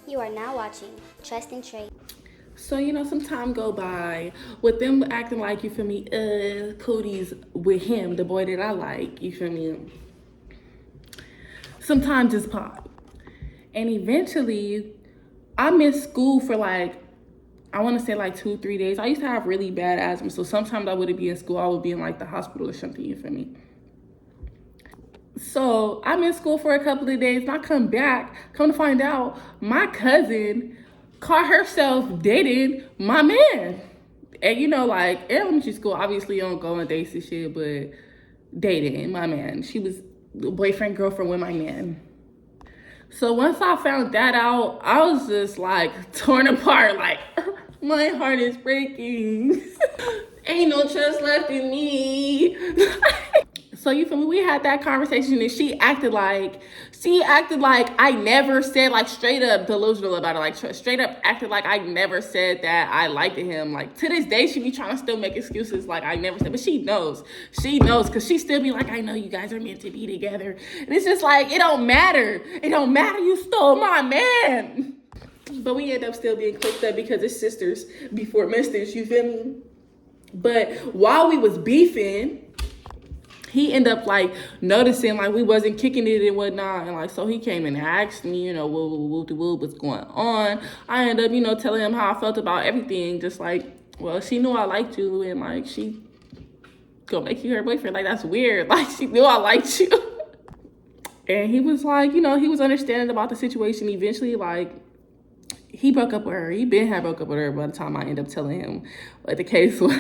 You are now watching Trust and Trade. So, some time go by with them acting like, you feel me, cooties with him, the boy that I like, you feel me? Some time just pop. And eventually, I missed school for I want to say 2-3 days. I used to have really bad asthma, so sometimes I wouldn't be in school. I would be in the hospital or something, you feel me? So I'm in school for a couple of days and I come back, come to find out my cousin caught herself dating my man. And in elementary school, obviously you don't go on dates and shit, but dating my man. She was boyfriend, girlfriend with my man. So once I found that out, I was just torn apart, my heart is breaking. Ain't no trust left in me. So you feel me? We had that conversation and she acted like I never said, straight up delusional about it. Straight up acted like I never said that I liked him. To this day, she be trying to still make excuses I never said, but she knows because she still be I know you guys are meant to be together. And it's just it don't matter. It don't matter. You stole my man. But we end up still being clicked up because it's sisters before misters, you feel me? But while we was beefing, he ended up noticing we wasn't kicking it and whatnot, and so he came and asked me, what's going on. I ended up, telling him how I felt about everything, just well, she knew I liked you, and she gonna make you her boyfriend. That's weird. She knew I liked you. And he was he was understanding about the situation. Eventually, he broke up with her. He had broke up with her by the time I ended up telling him what the case was.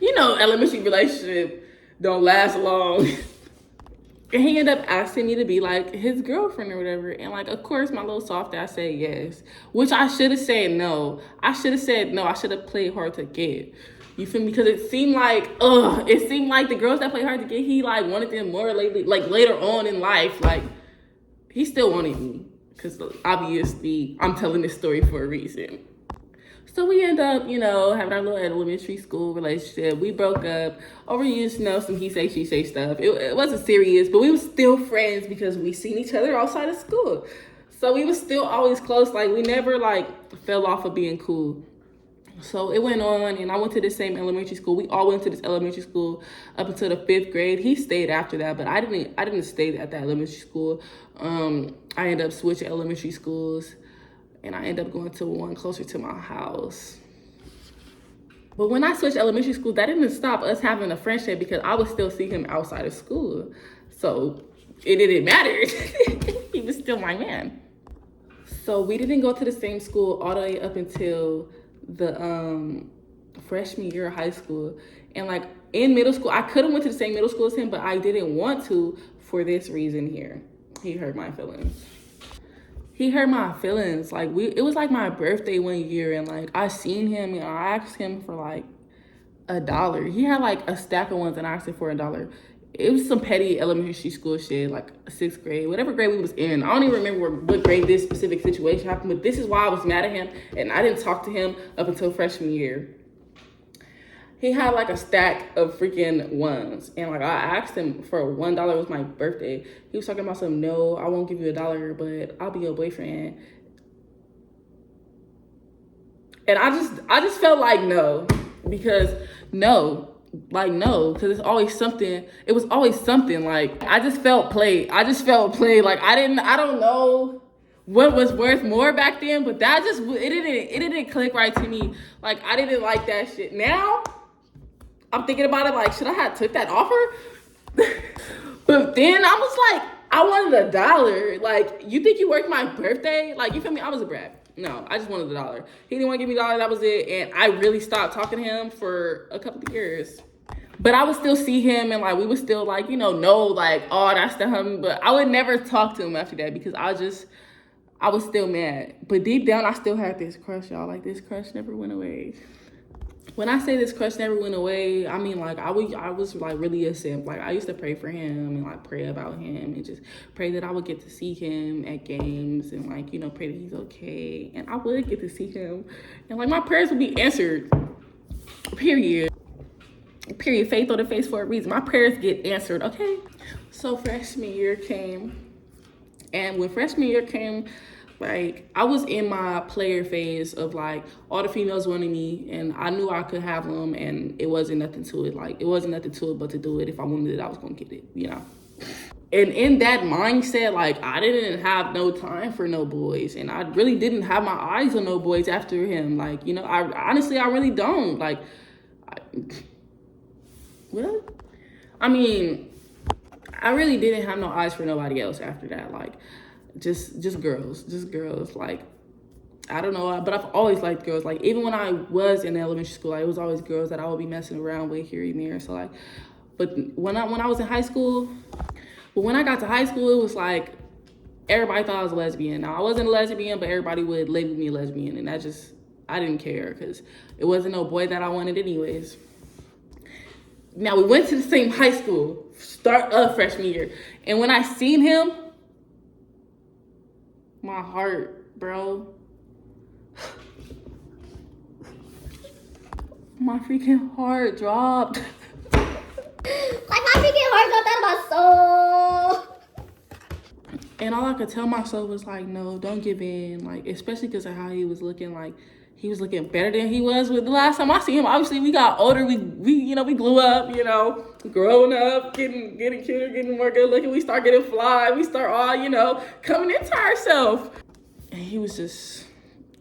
Elementary relationship don't last long. And he ended up asking me to be his girlfriend or whatever. And of course, my little soft ass said yes, which I should have said no. I should have said no. I should have played hard to get. You feel me? Because it seemed the girls that play hard to get, he wanted them more lately, later on in life. He still wanted me because obviously I'm telling this story for a reason. So we end up, having our little elementary school relationship. We broke up over, some he say, she say stuff. It wasn't serious, but we were still friends because we seen each other outside of school. So we was still always close. We never, fell off of being cool. So it went on, and I went to the same elementary school. We all went to this elementary school up until the 5th grade. He stayed after that, but I didn't stay at that elementary school. I ended up switching elementary schools. And I ended up going to one closer to my house. But when I switched elementary school, that didn't stop us having a friendship because I would still see him outside of school. So it didn't matter. He was still my man. So we didn't go to the same school all the way up until the freshman year of high school. And in middle school, I could have went to the same middle school as him, but I didn't want to for this reason here. He hurt my feelings. He hurt my feelings. It was my birthday one year, and I seen him and I asked him for $1. He had a stack of ones and I asked him for $1. It was some petty elementary school shit, 6th grade, whatever grade we was in. I don't even remember what grade this specific situation happened, but this is why I was mad at him and I didn't talk to him up until freshman year. He had a stack of freaking ones. And I asked him for $1. It was my birthday. He was talking about some, no, I won't give you $1, but I'll be your boyfriend. And I just felt no, because no, because it's always something. It was always something. I just felt played. I don't know what was worth more back then, but it didn't click right to me. I didn't like that shit. Now I'm thinking about it, should I have took that offer? But then I was I wanted $1. You think you worked my birthday? You feel me? I was a brat. No, I just wanted $1. He didn't want to give me $1, that was it. And I really stopped talking to him for a couple of years. But I would still see him and we would still oh, that's the homie. But I would never talk to him after that because I was still mad. But deep down, I still had this crush, y'all. This crush never went away. When I say this crush never went away, I mean I was really a simp. I used to pray for him and pray about him and just pray that I would get to see him at games and pray that he's okay. And I would get to see him and my prayers would be answered. Period. Faith on the face for a reason. My prayers get answered, okay? So freshman year came, and when freshman year came, Like, I was in my player phase of like all the females wanted me, and I knew I could have them, and it wasn't nothing to it. Like, it wasn't nothing to it but to do it. If I wanted it, I was gonna get it, you know. And in that mindset, like, I didn't have no time for no boys, and I really didn't have my eyes on no boys after him. Like, you know, I honestly, I really don't. Like, what? I mean, I really didn't have no eyes for nobody else after that. Like, just girls. Like, I don't know, but I've always liked girls. Like, even when I was in elementary school, like, it was always girls that I would be messing around with here and there. So like, but when I was in high school, when I got to high school, it was like everybody thought I was a lesbian. Now, I wasn't a lesbian, but everybody would label me a lesbian, and I didn't care because it wasn't no boy that I wanted anyways. Now, we went to the same high school, start of freshman year, and when I seen him, my heart, bro, my freaking heart dropped. Like, my freaking heart dropped out of my soul. And all I could tell myself was like, no, don't give in. Like, especially because of how he was looking. Like, he was looking better than he was with the last time I seen him. Obviously, we got older. We grew up, you know, growing up, getting cuter, getting more good looking. We start getting fly. We start all, you know, coming into ourselves. And he was just,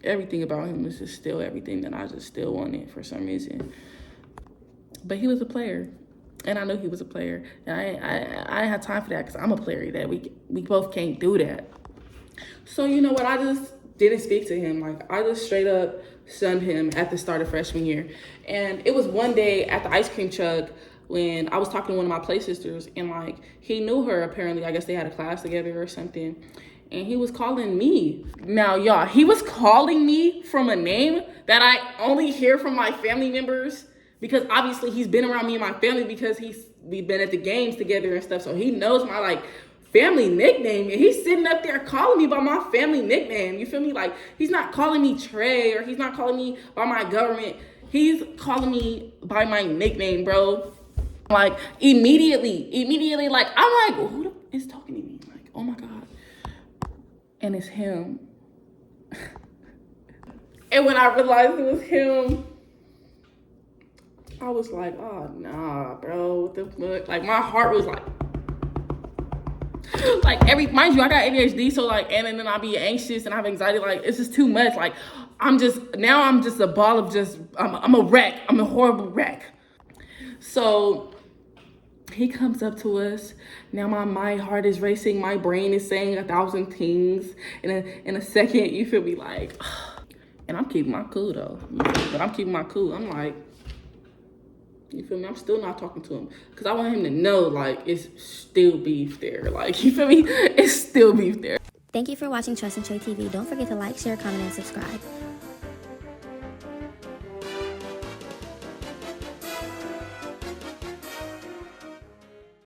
everything about him was just still everything that I just still wanted for some reason. But he was a player. And I knew he was a player. And I ain't had time for that because I'm a player. That we both can't do that. So, you know what? I just didn't speak to him. Like, I just straight up shunned him at the start of freshman year. And it was one day at the ice cream truck when I was talking to one of my play sisters, and like, he knew her apparently. I guess they had a class together or something. And he was calling me. Now, y'all, he was calling me from a name that I only hear from my family members, because obviously he's been around me and my family because we've been at the games together and stuff. So he knows my like family nickname, and he's sitting up there calling me by my family nickname. You feel me? Like, he's not calling me Trey, or he's not calling me by my government. He's calling me by my nickname, bro. Like, immediately, like, I'm like, who the f is talking to me? Like, oh my God. And it's him. And when I realized it was him, I was like, oh, nah, bro, what the fuck? Like, my heart was like mind you, I got ADHD, so like, and then I'll be anxious and I have anxiety. Like, it's just too much. Like, I'm just a ball of just, I'm a wreck. I'm a horrible wreck. So he comes up to us. Now my heart is racing. My brain is saying 1,000 things. In a second, you feel me? Like, and I'm keeping my cool though. But I'm keeping my cool. I'm like, you feel me? I'm still not talking to him because I want him to know, like, it's still beef there. Like, you feel me? It's still beef there. Thank you for watching Trust and Trade TV. Don't forget to like, share, comment, and subscribe.